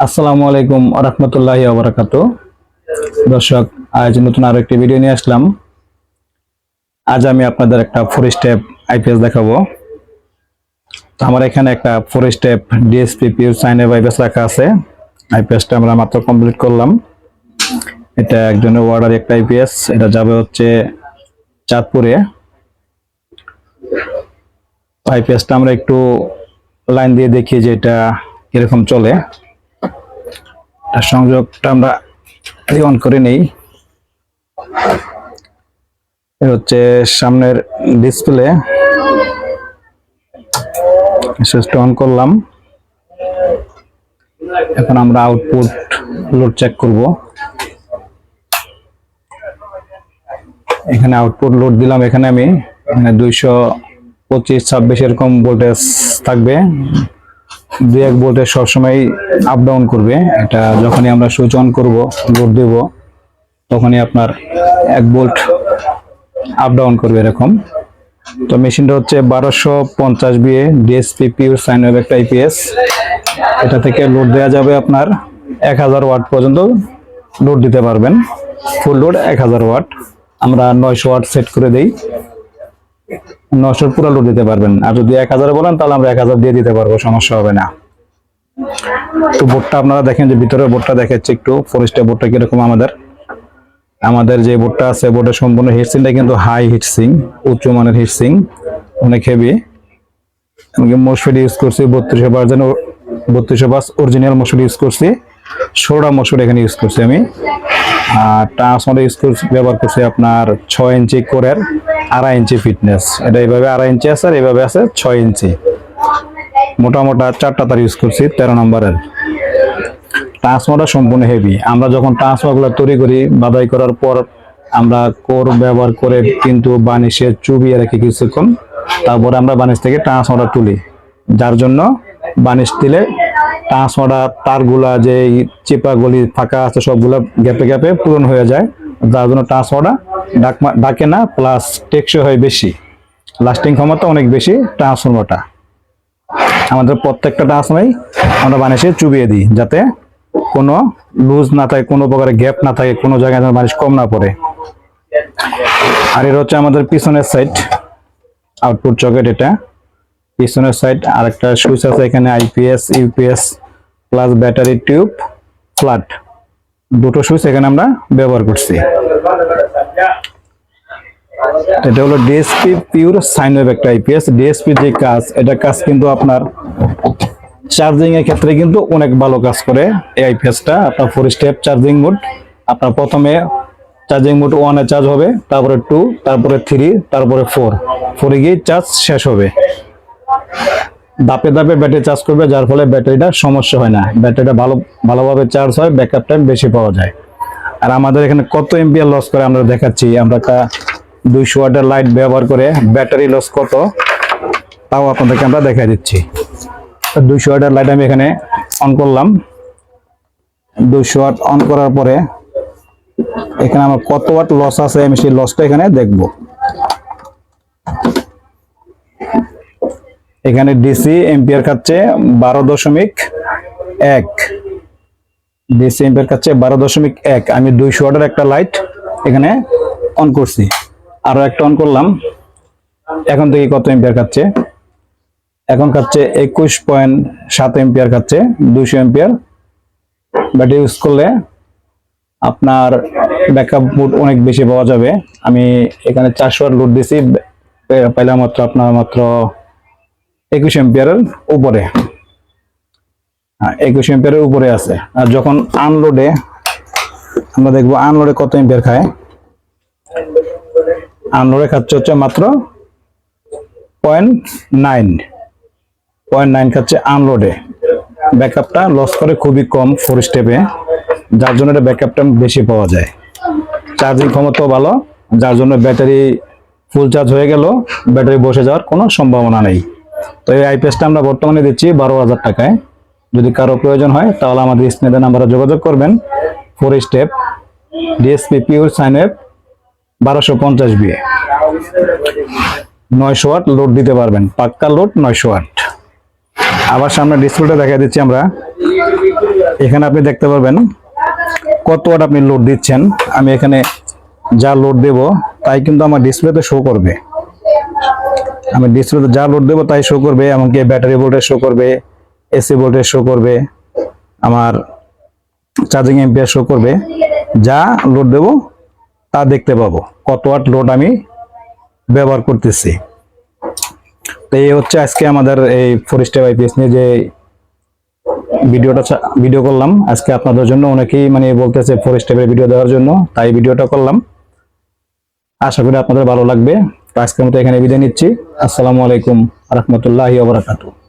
আসসালামু আলাইকুম ওয়া রাহমাতুল্লাহি ওয়া বারাকাতুহু। দর্শক, আজ নতুন আরো একটি ভিডিও নিয়ে আসলাম। আজ আমি আপনাদের একটা 4 স্টেপ আইপিএস দেখাবো। তো আমার এখানে একটা 4 step DSP pure sine wave IPS রাখা আছে। আইপিএসটা আমরা মাত্র কমপ্লিট করলাম। এটা একজনের অর্ডার একটা আইপিএস, এটা যাবে হচ্ছে চাঁদপুরে। আইপিএসটা আমরা একটু লাইন দিয়ে দেখি যে এটা কিরকম চলে। সংযোগটা আমরা অন করে নেই। এর হচ্ছে সামনের ডিসপ্লে, সুইচটা অন করলাম। এখন আমরা আউটপুট লোড চেক করব। এখানে আউটপুট লোড দিলাম। এখানে আমি 225-26 এরকম ভোল্টেজ থাকবে। 2-1 ভোল্টেজ সবসময় আপ ডাউন করবে। এটা যখনই আমরা সুইচ অন করব, লোড দেব, তখনই আপনার 1 ভোল্ট আপ ডাউন করবে এরকম। তো মেশিনটা হচ্ছে 1250 BA DSP pure sine wave একটা আইপিএস। এটা থেকে লোড দেওয়া যাবে আপনার 1000 ওয়াট পর্যন্ত লোড দিতে পারবেন। Full load 1000 watt. আমরা 900 ওয়াট সেট করে দেই। 900 পুরো লোড দিতে পারবেন। আর যদি 1000 বলেন তাহলে আমরা 1000 দিয়ে দিতে পারবো, সমস্যা হবে না। তো বোর্ডটা আপনারা দেখেন, যে ভিতরের বোর্ডটা দেখাচ্ছে একটু। 4 স্টেপ বোর্ডটা কিরকম আমাদের যে বোর্ডটা আছে, বোর্ডের সম্পূর্ণ হিটসিংটা কিন্তু হাই হিটসিং, উচ্চ মানের হিটসিং, অনেক হেভি। আমি মসফেট ইউজ করছি 3200 ভার্সন, 3200 বাস অরিজিনাল মসফেট ইউজ করছি। 16টা মসফেট এখানে ইউজ করছি আমি। আর ট্রান্সফর্মার ইউজ করছি, ব্যবহার করছি আপনার 6 ইঞ্চি কোরের 2.5 ইঞ্চি ফিটনেস। এটা এইভাবে 2.5 ইঞ্চি আছে, আর এইভাবে আছে 6 ইঞ্চি। মোটামোটা 4টা তার ইউজ করছি 13 নম্বরের। ট্রান্সফর্মারটা সম্পূর্ণ হেভি। আমরা যখন ট্রান্সফর্মারগুলো তৈরি করি, বাধাই করার পর আমরা কোর ব্যবহার করে কিন্তু বানিশে চুবিয়ে রাখি কিছুক্ষণ, তারপরে আমরা বানিশ থেকে ট্রান্সফর্মার তুলি। যার জন্য বানিশ দিলে ট্রান্সফর্মার তারগুলা যে চিপা গলি ফাঁকা আছে সবগুলো গ্যাপে গ্যাপে পূরণ হয়ে যায়। যার জন্য ট্রান্সফর্মার ডাকে না, প্লাস টেকসই হয় বেশি, লাস্টিং ক্ষমতা অনেক বেশি ট্রান্সফর্মারটা। আমাদের প্রত্যেকটা ট্রান্সফর্মারই আমরা বানিশে চুবিয়ে দিই, যাতে কোনো লুজ না থাকে, কোনো প্রকারের গ্যাপ না থাকে, কোনো জায়গায় বানিশ কম না পড়ে। আর এটা হচ্ছে আমাদের পিছনের সাইড আউটপুট সকেট। এটা পিছনের সাইড। আর একটা সুইচ আছে এখানে, IPS, UPS plus battery tube flat, দুটো সুইচ এখানে আমরা ব্যবহার করছি। এটা হলো ডিএসপি পিওর সাইন ওয়েভ একটা আইপিএস। ডিএসপি যে কাজ, এটা কাজ কিন্তু আপনার চার্জিং এর ক্ষেত্রে কিন্তু অনেক ভালো কাজ করে এই আইপিএসটা। আপনার 4 স্টেপ চার্জিং মোড। আপনার প্রথমে চার্জিং মোড 1 এ চার্জ হবে, তারপরে 2, তারপরে 3, তারপরে 4 এ গিয়ে চার্জ শেষ হবে। ধাপে ধাপে ব্যাটারি চার্জ করবে, যার ফলে ব্যাটারিটা সমস্যা হয় না। ব্যাটারিটা ভালোভাবে চার্জ হয়, ব্যাকআপ টাইম বেশি পাওয়া যায়। আর আমাদের এখানে কত এম্পিয়ার লস করে আমরা দেখাচ্ছি। আমরা একটা 200 ওয়াটের লাইট ব্যবহার করে ব্যাটারি লস কত, তাও আপনাদেরকে আমরা দেখাই দিচ্ছি। 200 ওয়াটের লাইট আমি এখানে অন করলাম। 200 ওয়াট অন করার পরে এখানে আমার কত ওয়াট লস আছে, আমি সেই লসটা এখানে দেখব। এখানে ডিসি এম্পিয়ার খাচ্ছে 12.1, ডিসি এম্পিয়ার খাচ্ছে 12.1। আমি 200 ওয়াটের একটা লাইট এখানে অন করছি, আরো একটা অন করলাম। এখন থেকে কত এম্পিয়ার খাচ্ছে? এখন খাচ্ছে 21.7 এম্পিয়ার খাচ্ছে। 200 এম্পিয়ার ব্যাটারি ইউজ করলে আপনার ব্যাকআপ মোড অনেক বেশি পাওয়া যাবে। আমি এখানে 400 ওয়াট লোড দিছি, পাইলাম মাত্র আপনার 21 এম্পিয়ারের উপরে। 21 এম্পিয়ারের উপরে আছে। আর যখন আনলোডে আমরা দেখবো আনলোডে কত এম্পিয়ার খায়। আনলোডে খাচ্ছে হচ্ছে মাত্র 0.9 খাচ্ছে আনলোডে। ব্যাকআপটা লস করে খুবই কম 4 স্টেপে, যার জন্য এটা ব্যাকআপটা বেশি পাওয়া যায়। চার্জিং ক্ষমতাও ভালো, যার জন্য ব্যাটারি ফুল চার্জ হয়ে গেল ব্যাটারি বসে যাওয়ার কোনো সম্ভাবনা নেই। তো এই আইপিএসটা আমরা বর্তমানে দিচ্ছি 12,000 টাকায়। যদি কারো প্রয়োজন হয় তাহলে আমাদের স্ক্রিনে নাম্বারে যোগাযোগ করবেন। 4 step DSP pure sine wave 1250 VA, 900 watt load দিতে পারবেন, পাক্কা লোড 900 ওয়াট। আবার সামনে ডিসপ্লেটা দেখা দিচ্ছি আমরা। এখানে আপনি দেখতে পারবেন কত ওয়াট আপনি লোড দিচ্ছেন। আমি এখানে যা লোড দেব তাই কিন্তু আমার ডিসপ্লেতে শো করবে। আমি ডিসপ্লেতে যা লোড দেবো তাই শো করবে, এমনকি ব্যাটারি ভোল্টেজ শো করবে, এসি ভোল্টেজ শো করবে, আমার চার্জিং এম্পিয়ার শো করবে। যা লোড দেব তা দেখতে পাবো, কত ওয়াট লোড আমি ব্যবহার করতেছি। তো এই হচ্ছে আজকে আমাদের এই 4 স্টেপ আইপিএস নিয়ে যে ভিডিও করলাম আজকে আপনাদের জন্য। অনেকেই মানে বলতেছে 4 স্টেপের ভিডিও দেওয়ার জন্য, তাই ভিডিওটা করলাম। আশা করি আপনাদের ভালো লাগবে। তো আজকের মতো এখানে বিদায় নিচ্ছি। আসসালামু আলাইকুম রাহমাতুল্লাহি ওয়া বারাকাতুহু।